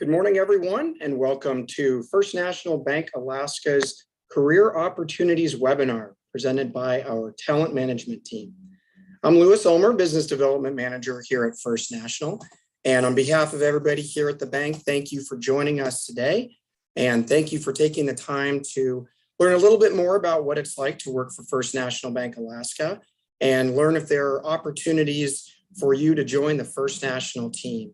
Good morning, everyone, and welcome to First National Bank Alaska's Career Opportunities webinar presented by our talent management team. I'm Louis Ulmer, Business Development Manager here at First National. And on behalf of everybody here at the bank, thank you for joining us today. And thank you for taking the time to learn a little bit more about what it's like to work for First National Bank Alaska and learn if there are opportunities for you to join the First National team.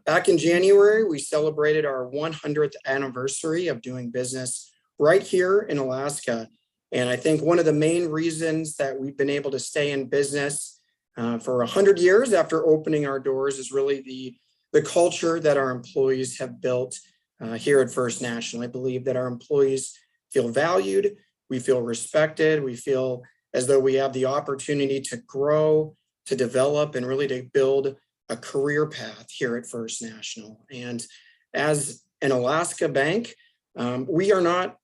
Back in January, we celebrated our 100th anniversary of doing business right here in Alaska. And I think one of the main reasons that we've been able to stay in business for 100 years after opening our doors is really the culture that our employees have built here at First National. I believe that our employees feel valued, we feel respected, we feel as though we have the opportunity to grow, to develop, and really to build a career path here at First National. And as an Alaska bank, we are not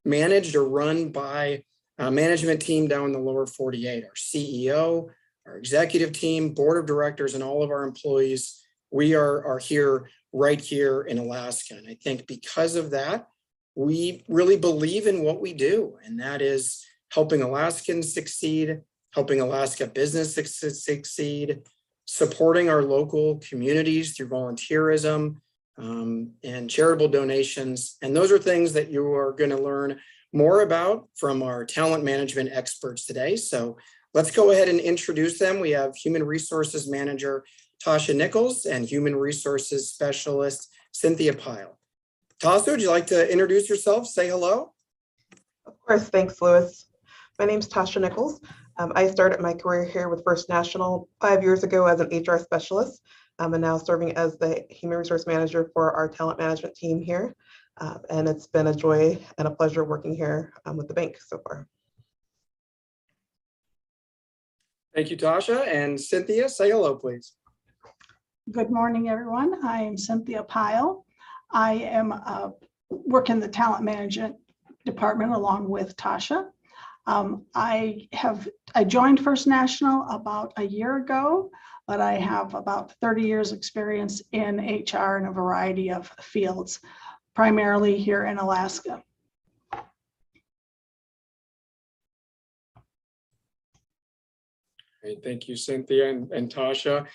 managed or run by a management team down in the lower 48. Our CEO, our executive team, board of directors, and all of our employees, we are here right here in Alaska. And I think because of that, we really believe in what we do, and that is helping Alaskans succeed, helping Alaska business succeed, supporting our local communities through volunteerism and charitable donations. And those are things that you are going to learn more about from our talent management experts today. So let's go ahead and introduce them. We have Human Resources Manager Tasha Nichols and Human Resources Specialist Cynthia Pyle. Tasha, would you like to introduce yourself? Say hello. Of course, thanks, Louis. My name is Tasha Nichols. I started my career here with First National 5 years ago as an HR specialist, and now serving as the Human Resource Manager for our talent management team here. And it's been a joy and a pleasure working here with the bank so far. Thank you, Tasha. And Cynthia, say hello, please. Good morning, everyone. I am Cynthia Pyle. I am work in the talent management department along with Tasha. I joined First National about a year ago, but I have about 30 years experience in HR in a variety of fields, primarily here in Alaska. Great, thank you, Cynthia and Tasha.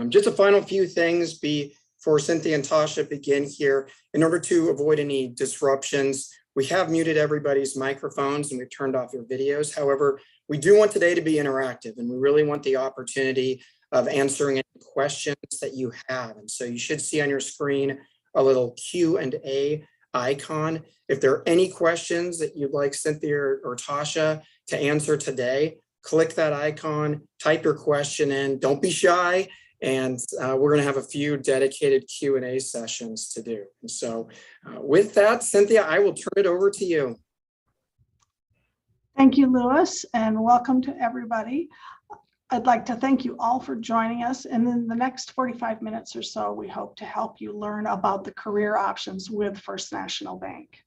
Just a final few things before Cynthia and Tasha begin here. In order to avoid any disruptions, we have muted everybody's microphones and we've turned off your videos. However, we do want today to be interactive, and we really want the opportunity of answering any questions that you have. And so you should see on your screen a little Q&A icon. If there are any questions that you'd like Cynthia or Tasha to answer today, click that icon, type your question in, don't be shy. And we're going to have a few dedicated Q&A sessions to do. And so with that, Cynthia, I will turn it over to you. Thank you, Louis, and welcome to everybody. I'd like to thank you all for joining us. And in the next 45 minutes or so, we hope to help you learn about the career options with First National Bank.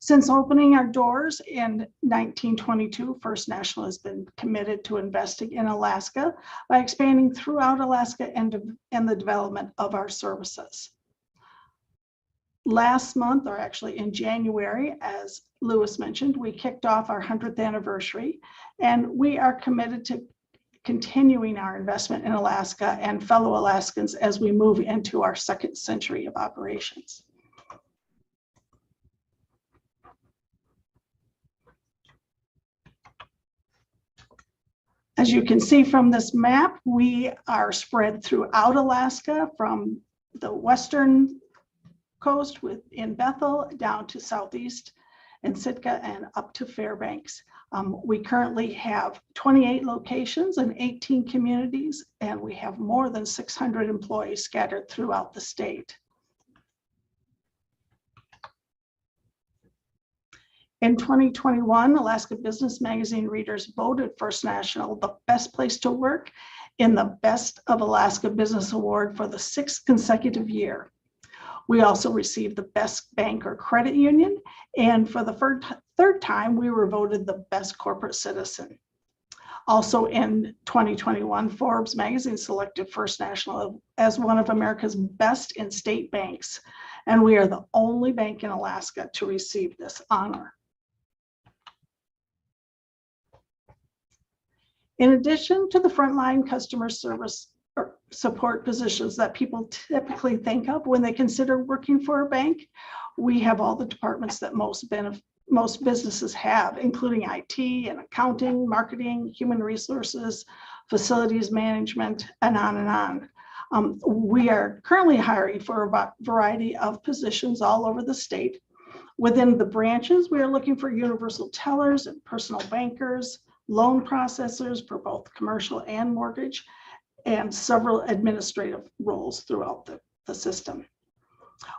Since opening our doors in 1922, First National has been committed to investing in Alaska by expanding throughout Alaska and the development of our services. Last month, or actually in January, as Louis mentioned, we kicked off our 100th anniversary, and we are committed to continuing our investment in Alaska and fellow Alaskans as we move into our second century of operations. As you can see from this map, we are spread throughout Alaska from the western coast in Bethel down to southeast in Sitka and up to Fairbanks. We currently have 28 locations in 18 communities, and we have more than 600 employees scattered throughout the state. In 2021, Alaska Business Magazine readers voted First National the best place to work in the Best of Alaska Business Award for the 6th consecutive year. We also received the Best Bank or Credit Union, and for the third time, we were voted the Best Corporate Citizen. Also in 2021, Forbes magazine selected First National as one of America's best in-state banks, and we are the only bank in Alaska to receive this honor. In addition to the frontline customer service or support positions that people typically think of when they consider working for a bank, we have all the departments that most businesses have, including IT and accounting, marketing, human resources, facilities management, and on and on. We are currently hiring for a variety of positions all over the state. Within the branches, we are looking for universal tellers and personal bankers, loan processors for both commercial and mortgage, and several administrative roles throughout the system.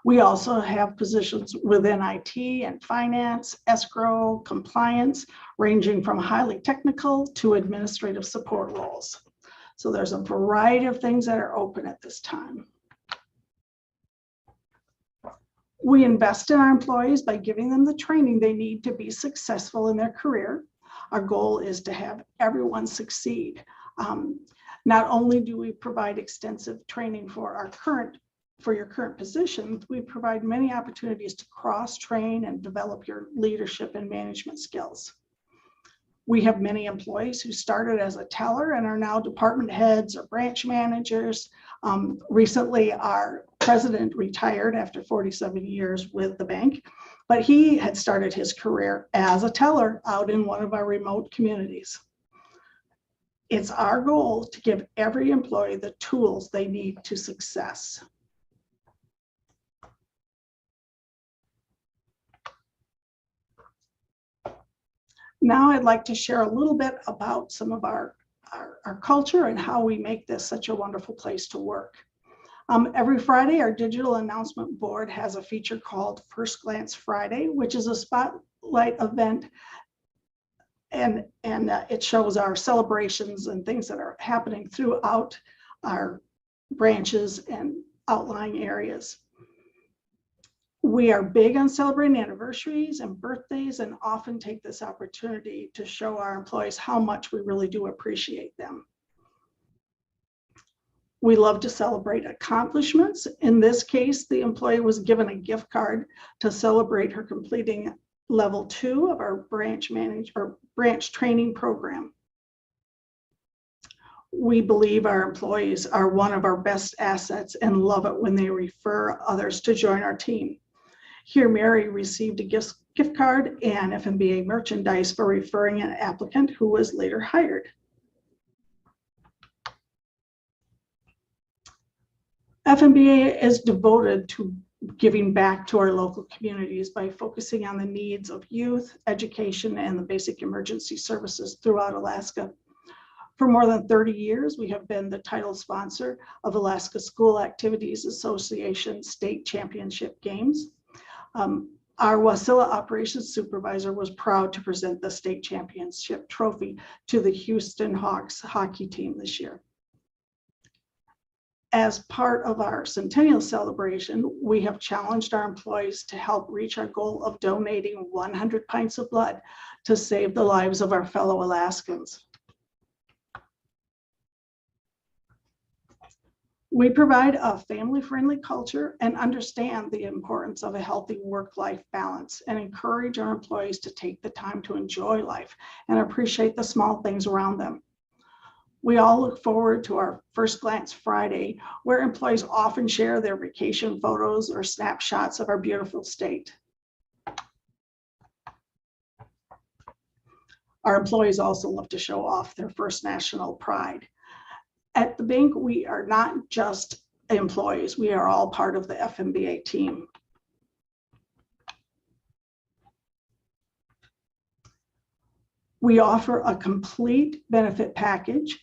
We also have positions within IT and finance, escrow, compliance, ranging from highly technical to administrative support roles. So there's a variety of things that are open at this time. We invest in our employees by giving them the training they need to be successful in their career. Our goal is to have everyone succeed. Not only do we provide extensive training for your current position, we provide many opportunities to cross-train and develop your leadership and management skills. We have many employees who started as a teller and are now department heads or branch managers. Recently, our president retired after 47 years with the bank, but he had started his career as a teller out in one of our remote communities. It's our goal to give every employee the tools they need to success. Now I'd like to share a little bit about some of our culture and how we make this such a wonderful place to work. Every Friday, our digital announcement board has a feature called First Glance Friday, which is a spotlight event, and it shows our celebrations and things that are happening throughout our branches and outlying areas. We are big on celebrating anniversaries and birthdays and often take this opportunity to show our employees how much we really do appreciate them. We love to celebrate accomplishments. In this case, the employee was given a gift card to celebrate her completing level 2 of our branch training program. We believe our employees are one of our best assets and love it when they refer others to join our team. Here, Mary received a gift card and Fnba merchandise for referring an applicant who was later hired. Fnba is devoted to giving back to our local communities by focusing on the needs of youth, education, and the basic emergency services throughout Alaska. For more than 30 years, we have been the title sponsor of Alaska School Activities Association State Championship Games. Our Wasilla operations supervisor was proud to present the state championship trophy to the Houston Hawks hockey team this year. As part of our centennial celebration, we have challenged our employees to help reach our goal of donating 100 pints of blood to save the lives of our fellow Alaskans. We provide a family-friendly culture and understand the importance of a healthy work-life balance and encourage our employees to take the time to enjoy life and appreciate the small things around them. We all look forward to our First Glance Friday, where employees often share their vacation photos or snapshots of our beautiful state. Our employees also love to show off their First National pride. At the bank, we are not just employees, we are all part of the Fnba team. We offer a complete benefit package,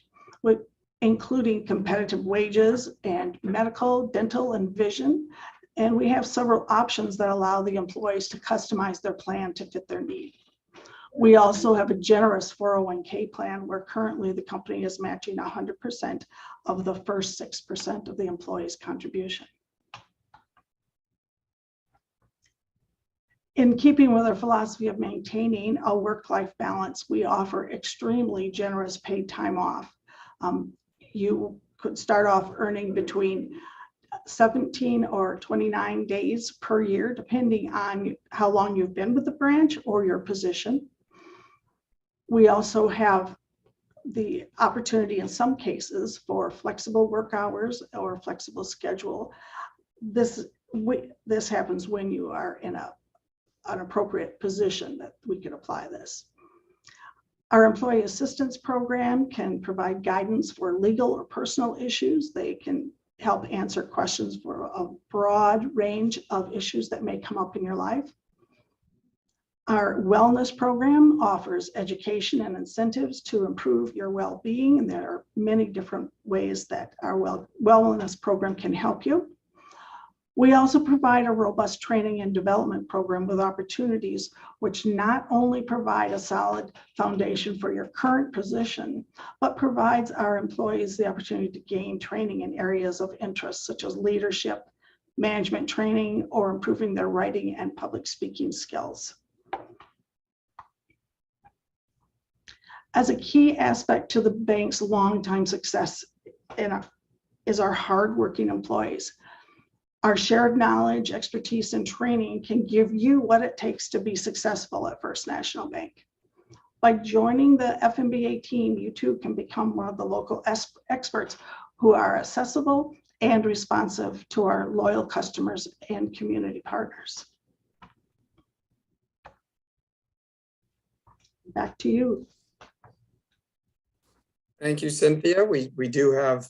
including competitive wages and medical, dental, and vision. And we have several options that allow the employees to customize their plan to fit their need. We also have a generous 401k plan where currently the company is matching 100% of the first 6% of the employee's contribution. In keeping with our philosophy of maintaining a work-life balance, we offer extremely generous paid time off. You could start off earning between 17 or 29 days per year, depending on how long you've been with the branch or your position. We also have the opportunity in some cases for flexible work hours or flexible schedule. This happens when you are in an appropriate position that we can apply this. Our employee assistance program can provide guidance for legal or personal issues. They can help answer questions for a broad range of issues that may come up in your life. Our wellness program offers education and incentives to improve your well-being, and there are many different ways that our wellness program can help you. We also provide a robust training and development program with opportunities which not only provide a solid foundation for your current position, but provides our employees the opportunity to gain training in areas of interest such as leadership, management training, or improving their writing and public speaking skills. As a key aspect to the bank's long-time success is our hardworking employees. Our shared knowledge, expertise, and training can give you what it takes to be successful at First National Bank. By joining the Fnba team, you too can become one of the local experts who are accessible and responsive to our loyal customers and community partners. Back to you. Thank you, Cynthia. We do have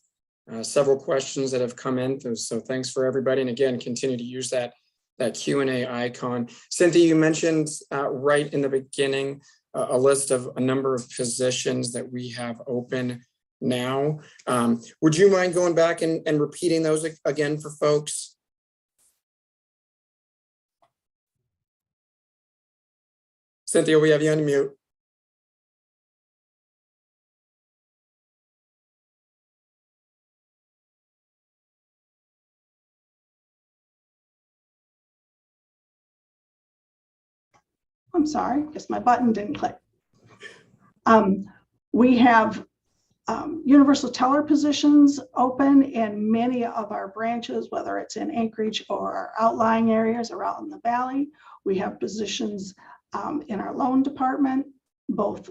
several questions that have come in, so thanks for everybody. And again, continue to use that Q&A icon. Cynthia, you mentioned right in the beginning a list of a number of positions that we have open now. Would you mind going back and repeating those again for folks? Cynthia, we have you on mute. I'm sorry, guess my button didn't click. We have universal teller positions open in many of our branches, whether it's in Anchorage or our outlying areas or out in the valley. We have positions in our loan department, both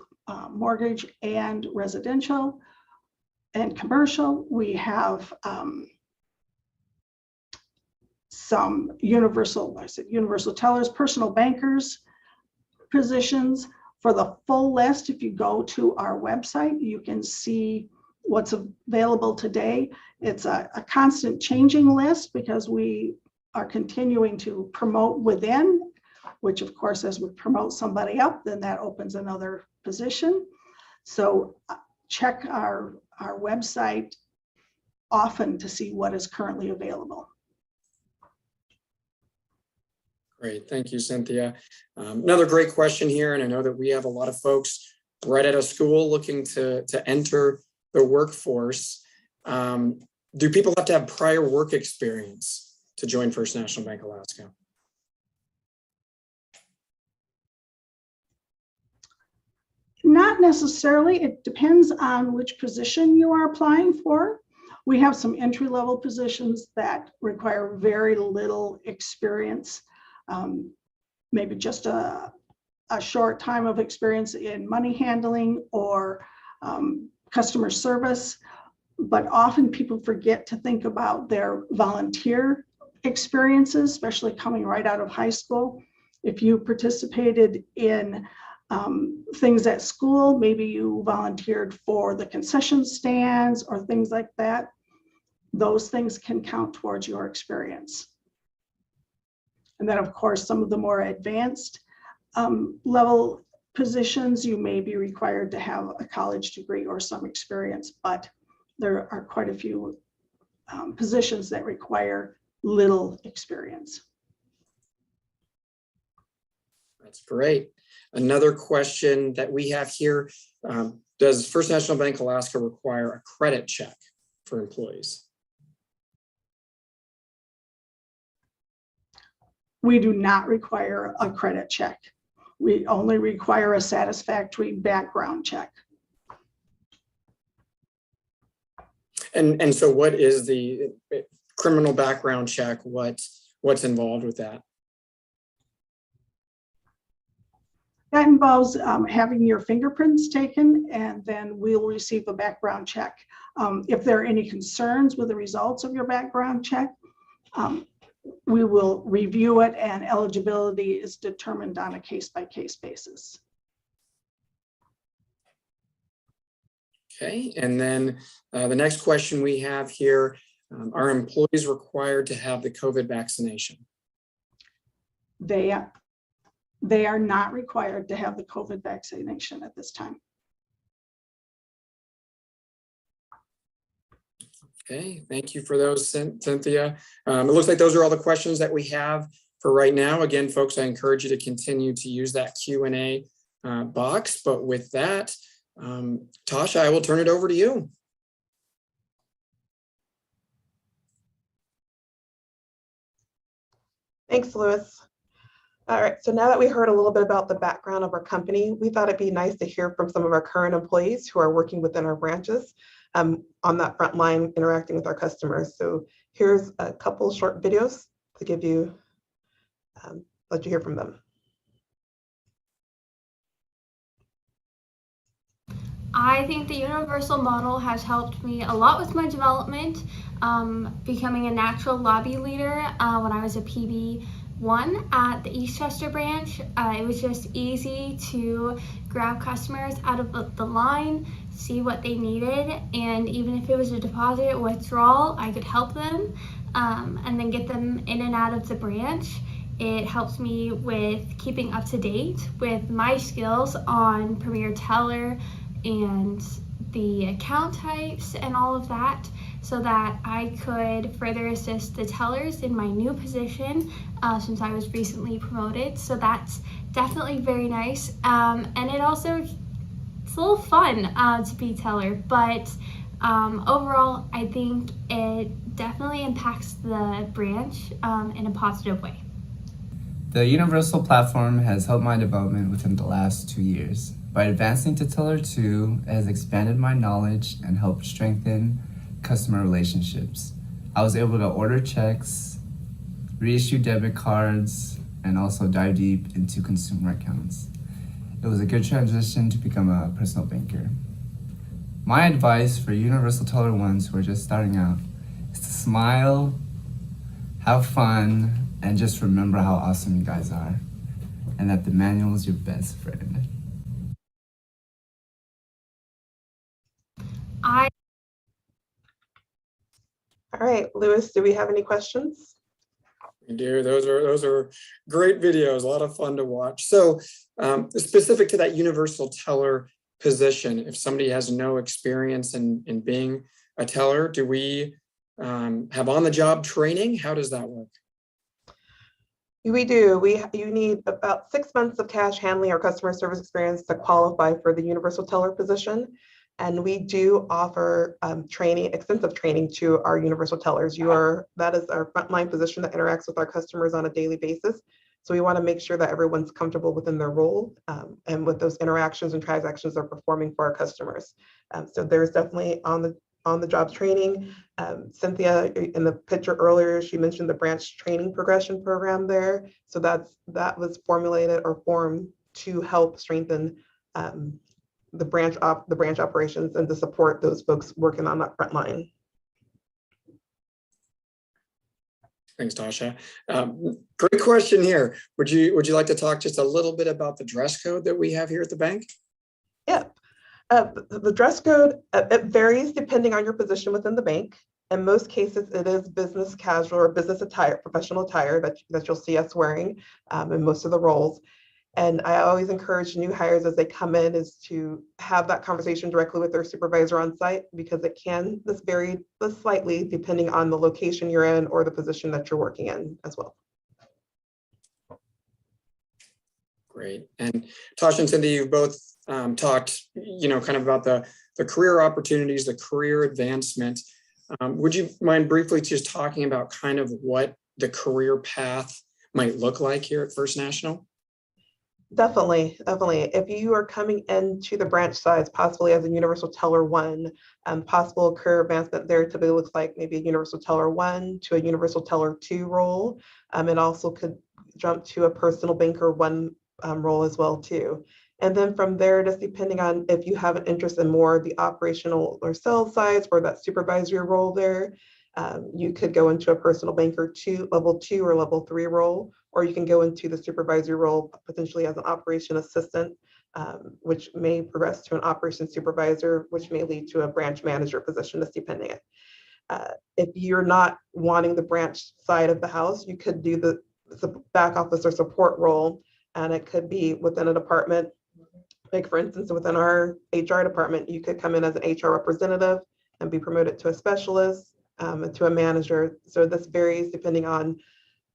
mortgage and residential and commercial. We have some universal tellers, personal bankers positions. For the full list, if you go to our website, you can see what's available today. It's a constant changing list because we are continuing to promote within, which of course, as we promote somebody up, then that opens another position. So check our website often to see what is currently available. Great, thank you, Cynthia. Another great question here, and I know that we have a lot of folks right out of school looking to enter the workforce. Do people have to have prior work experience to join First National Bank Alaska? Not necessarily. It depends on which position you are applying for. We have some entry-level positions that require very little experience. Maybe just a short time of experience in money handling or customer service, but often people forget to think about their volunteer experiences, especially coming right out of high school. If you participated in things at school, maybe you volunteered for the concession stands or things like that, those things can count towards your experience. And then, of course, some of the more advanced level positions, you may be required to have a college degree or some experience, but there are quite a few positions that require little experience. That's great. Another question that we have here, does First National Bank Alaska require a credit check for employees? We do not require a credit check. We only require a satisfactory background check. And so what is the criminal background check? What's involved with that? That involves having your fingerprints taken, and then we'll receive a background check. If there are any concerns with the results of your background check, we will review it, and eligibility is determined on a case-by-case basis. Okay, and then the next question we have here, are employees required to have the COVID vaccination? They are not required to have the COVID vaccination at this time. Okay, thank you for those, Cynthia. It looks like those are all the questions that we have for right now. Again, folks, I encourage you to continue to use that Q&A box. But with that, Tasha, I will turn it over to you. Thanks, Louis. All right, so now that we heard a little bit about the background of our company, we thought it'd be nice to hear from some of our current employees who are working within our branches on that front line interacting with our customers. So here's a couple short videos to give you, let you hear from them. I think the universal model has helped me a lot with my development, becoming a natural lobby leader when I was a PB1 at the Eastchester branch. It was just easy to grab customers out of the line, see what they needed, and even if it was a deposit withdrawal, I could help them and then get them in and out of the branch. It helps me with keeping up to date with my skills on Premier Teller and the account types and all of that, so that I could further assist the tellers in my new position since I was recently promoted. So that's definitely very nice. And it also, it's a little fun to be teller, but overall, I think it definitely impacts the branch in a positive way. The Universal platform has helped my development within the last 2 years. By advancing to Teller 2, it has expanded my knowledge and helped strengthen customer relationships. I was able to order checks, reissue debit cards, and also dive deep into consumer accounts. It was a good transition to become a personal banker. My advice for Universal Teller 1s who are just starting out is to smile, have fun, and just remember how awesome you guys are, and that the manual is your best friend. All right, Louis, do we have any questions? We do. Those are great videos, a lot of fun to watch. So specific to that universal teller position, if somebody has no experience in being a teller, do we have on-the-job training? How does that work? We do. You need about 6 months of cash handling or customer service experience to qualify for the universal teller position. And we do offer training, extensive training to our universal tellers. That is our frontline position that interacts with our customers on a daily basis. So we want to make sure that everyone's comfortable within their role and with those interactions and transactions they're performing for our customers. So there's definitely on the job training. Cynthia, in the picture earlier, she mentioned the branch training progression program there. So that was formulated or formed to help strengthen the branch operations and to support those folks working on that front line. Thanks, Tasha. Great question here. Would you like to talk just a little bit about the dress code that we have here at the bank? Yeah, the dress code, it varies depending on your position within the bank. In most cases, it is business casual or business attire, professional attire that you'll see us wearing in most of the roles. And I always encourage new hires as they come in is to have that conversation directly with their supervisor on site, because it can vary slightly depending on the location you're in or the position that you're working in as well. Great. And Tasha and Cindy, you've both talked, kind of about the career opportunities, the career advancement. Would you mind briefly just talking about kind of what the career path might look like here at First National? Definitely, definitely. If you are coming into the branch size, possibly as a universal teller one, possible career advancement there typically looks like maybe a universal teller one to a universal teller two role. It also could jump to a personal banker one role as well too. And then from there, just depending on if you have an interest in more of the operational or sales size or that supervisory role there, you could go into a personal banker level two or level three role, or you can go into the supervisory role potentially as an operation assistant, which may progress to an operations supervisor, which may lead to a branch manager position, just depending. If you're not wanting the branch side of the house, you could do the back office or support role, and it could be within a department. Like for instance, within our HR department, you could come in as an HR representative and be promoted to a specialist, and to a manager. So this varies depending on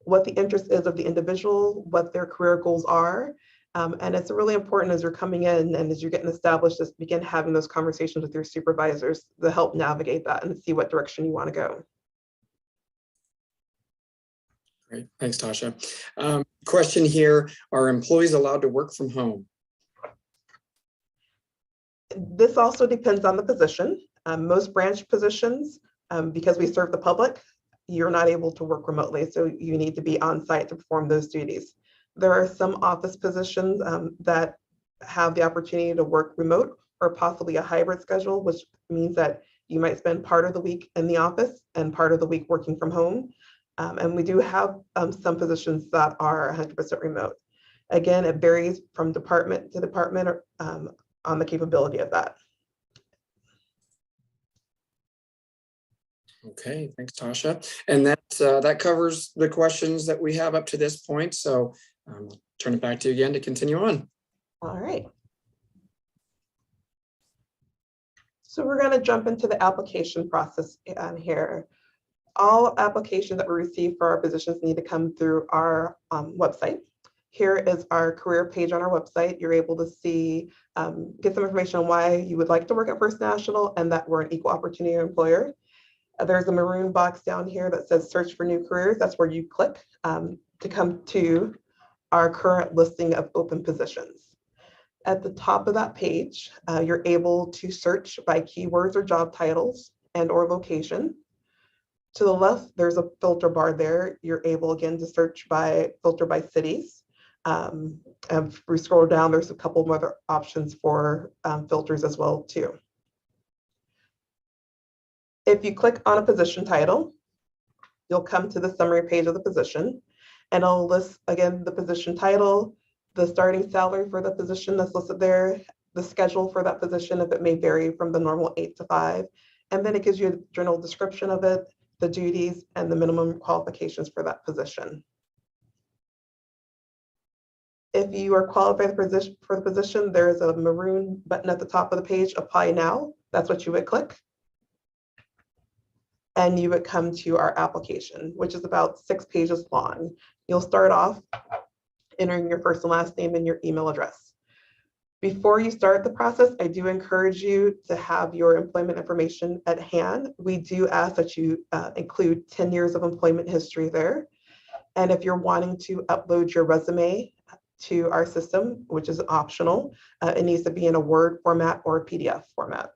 what the interest is of the individual, what their career goals are. And it's really important as you're coming in and as you're getting established, just begin having those conversations with your supervisors to help navigate that and see what direction you want to go. Great, thanks, Tasha. Question here, are employees allowed to work from home? This also depends on the position. Most branch positions, because we serve the public, you're not able to work remotely, so you need to be on site to perform those duties. There are some office positions that have the opportunity to work remote or possibly a hybrid schedule, which means that you might spend part of the week in the office and part of the week working from home. And we do have some positions that are 100% remote. Again, it varies from department to department on the capability of that. Okay, thanks, Tasha. And that covers the questions that we have up to this point. So I'll turn it back to you again to continue on. All right. So we're going to jump into the application process here. All applications that we receive for our positions need to come through our website. Here is our career page on our website. You're able to see, get some information on why you would like to work at First National and that we're an equal opportunity employer. There's a maroon box down here that says search for new careers. That's where you click to come to our current listing of open positions. At the top of that page, you're able to search by keywords or job titles and or location. To the left, there's a filter bar there. You're able again to search by filter by cities. And if we scroll down, there's a couple of other options for filters as well too. If you click on a position title, you'll come to the summary page of the position, and it'll list again the position title, the starting salary for the position that's listed there, the schedule for that position if it may vary from the normal 8 to 5, and then it gives you a general description of it, the duties, and the minimum qualifications for that position. If you are qualified for the position, there is a maroon button at the top of the page, Apply Now. That's what you would click. And you would come to our application, which is about 6 pages long. You'll start off entering your first and last name and your email address. Before you start the process, I do encourage you to have your employment information at hand. We do ask that you include 10 years of employment history there. And if you're wanting to upload your resume to our system, which is optional, it needs to be in a Word format or a PDF format.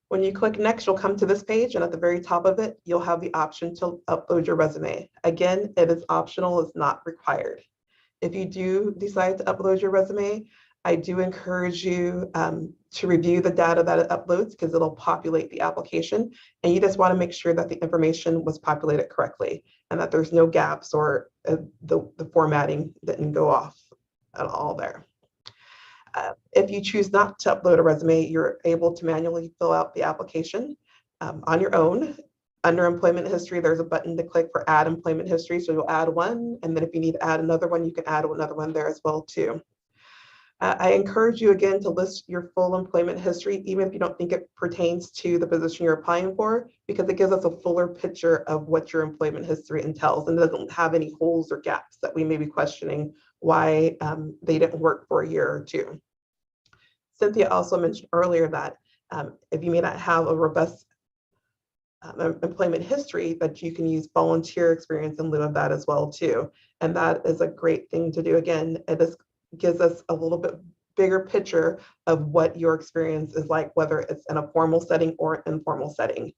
When you click next, you'll come to this page, and at the very top of it, you'll have the option to upload your resume. Again, it is optional, it's not required. If you do decide to upload your resume, I do encourage you to review the data that it uploads because it'll populate the application. And you just want to make sure that the information was populated correctly and that there's no gaps or the formatting didn't go off at all there. If you choose not to upload a resume, you're able to manually fill out the application on your own. Under employment history, there's a button to click for add employment history. So you'll add one, and then if you need to add another one, you can add another one there as well too. I encourage you again to list your full employment history, even if you don't think it pertains to the position you're applying for, because it gives us a fuller picture of what your employment history entails and doesn't have any holes or gaps that we may be questioning why they didn't work for a year or two. Cynthia also mentioned earlier that if you may not have a robust employment history, that you can use volunteer experience in lieu of that as well too. And that is a great thing to do. Again, it just gives us a little bit bigger picture of what your experience is like, whether it's in a formal setting or informal setting.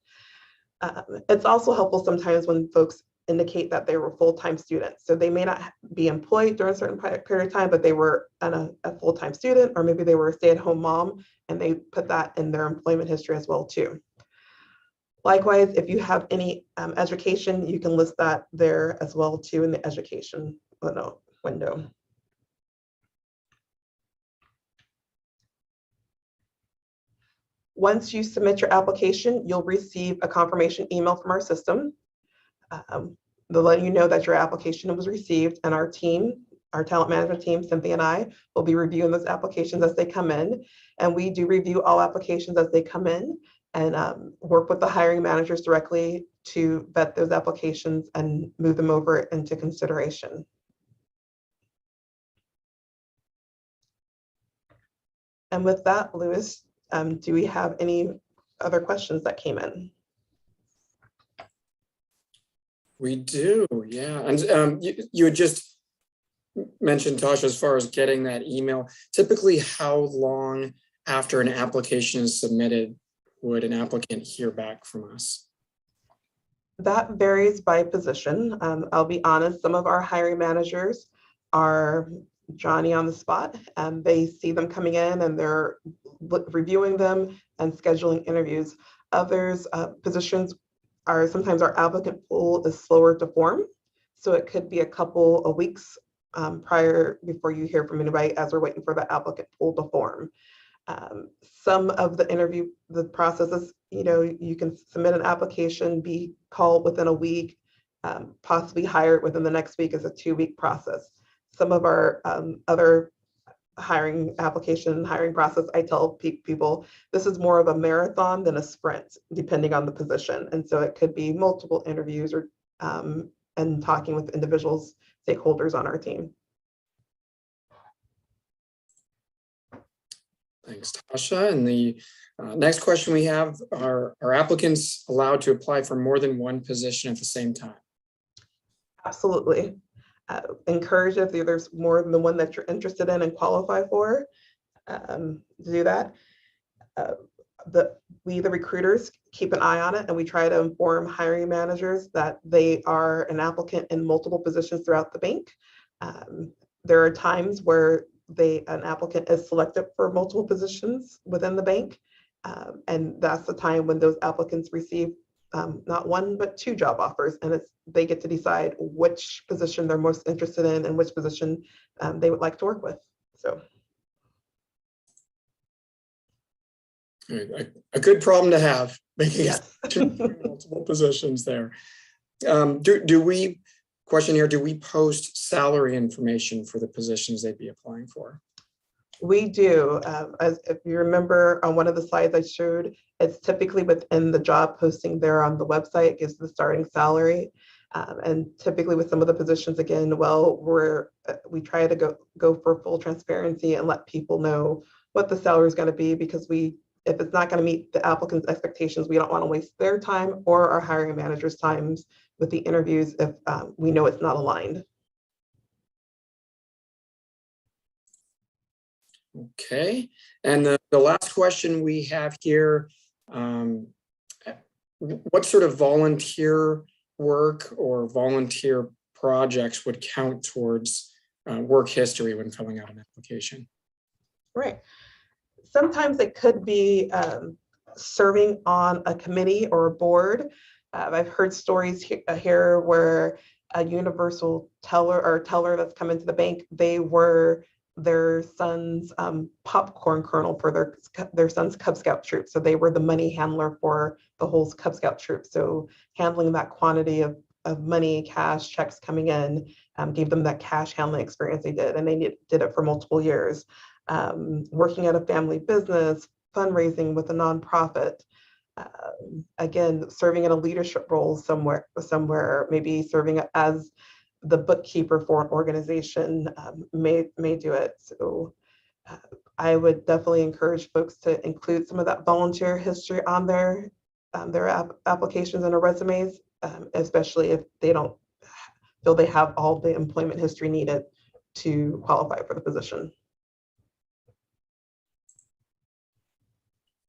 It's also helpful sometimes when folks indicate that they were full-time students. So they may not be employed during a certain period of time, but they were a full-time student, or maybe they were a stay-at-home mom, and they put that in their employment history as well too. Likewise, if you have any education, you can list that there as well too in the education window. Once you submit your application, you'll receive a confirmation email from our system. They'll let you know that your application was received, and our team, our talent management team, Fnba and I, will be reviewing those applications as they come in. And we do review all applications as they come in, and work with the hiring managers directly to vet those applications and move them over into consideration. And with that, Lewis, do we have any other questions that came in? We do, yeah. And you had just mentioned, Tasha, as far as getting that email, typically how long after an application is submitted would an applicant hear back from us? That varies by position. I'll be honest, some of our hiring managers are Johnny on the spot, and they see them coming in and they're reviewing them and scheduling interviews. Others, positions are sometimes our applicant pool is slower to form. So it could be a couple of weeks prior before you hear from anybody as we're waiting for the applicant pool to form. Some of the processes, you can submit an application, be called within a week, possibly hired within the next week as a 2-week process. Some of our other hiring process, I tell people, this is more of a marathon than a sprint, depending on the position. And so it could be multiple interviews or and talking with individuals, stakeholders on our team. Thanks, Tasha. And the next question we have are applicants allowed to apply for more than one position at the same time? Absolutely. Encourage if there's more than the one that you're interested in and qualify for, to do that. We, the recruiters, keep an eye on it, and we try to inform hiring managers that they are an applicant in multiple positions throughout the bank. There are times where an applicant is selected for multiple positions within the bank, and that's the time when those applicants receive not one but 2 job offers, and they get to decide which position they're most interested in and which position they would like to work with. So a good problem to have, making yes. multiple positions there. Question here, do we post salary information for the positions they'd be applying for? We do. As if you remember on one of the slides I showed, it's typically within the job posting there on the website, it gives the starting salary. And typically with some of the positions, again, we try to go for full transparency and let people know what the salary is going to be, because if it's not going to meet the applicant's expectations, we don't want to waste their time or our hiring manager's times with the interviews if we know it's not aligned. Okay, and the last question we have here, what sort of volunteer work or volunteer projects would count towards work history when filling out an application? Right. Sometimes it could be serving on a committee or a board. I've heard stories here where a universal teller that's come into the bank, they were their son's popcorn kernel for their son's Cub Scout troop. So they were the money handler for the whole Cub Scout troop. So handling that quantity of money, cash, checks coming in, gave them that cash handling experience they did. And they did it for multiple years. Working at a family business, fundraising with a nonprofit. Again, serving in a leadership role somewhere, maybe serving as the bookkeeper for an organization may do it. So I would definitely encourage folks to include some of that volunteer history on there. their applications and their resumes, especially if they don't feel they have all the employment history needed to qualify for the position.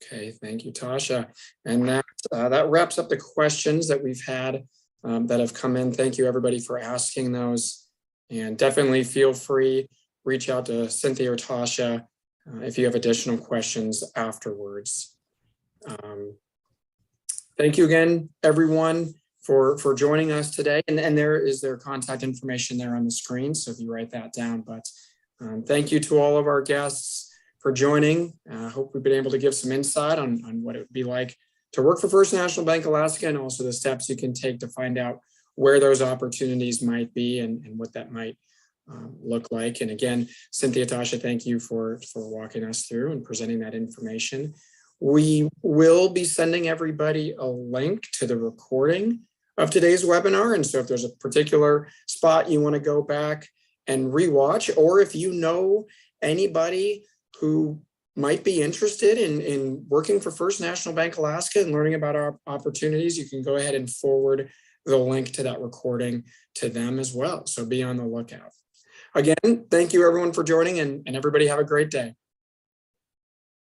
Okay, thank you, Tasha. And that wraps up the questions that we've had that have come in. Thank you, everybody, for asking those. And definitely feel free, reach out to Cynthia or Tasha if you have additional questions afterwards. Thank you again, everyone, for joining us today. And there is their contact information there on the screen, so if you write that down. But thank you to all of our guests for joining. I hope we've been able to give some insight on what it would be like to work for First National Bank Alaska, and also the steps you can take to find out where those opportunities might be and what that might look like. And again, Cynthia, Tasha, thank you for walking us through and presenting that information. We will be sending everybody a link to the recording of today's webinar. And so if there's a particular spot you want to go back and rewatch, or if you know anybody who might be interested in working for First National Bank Alaska and learning about our opportunities, you can go ahead and forward the link to that recording to them as well. So be on the lookout. Again, thank you everyone for joining, and everybody have a great day.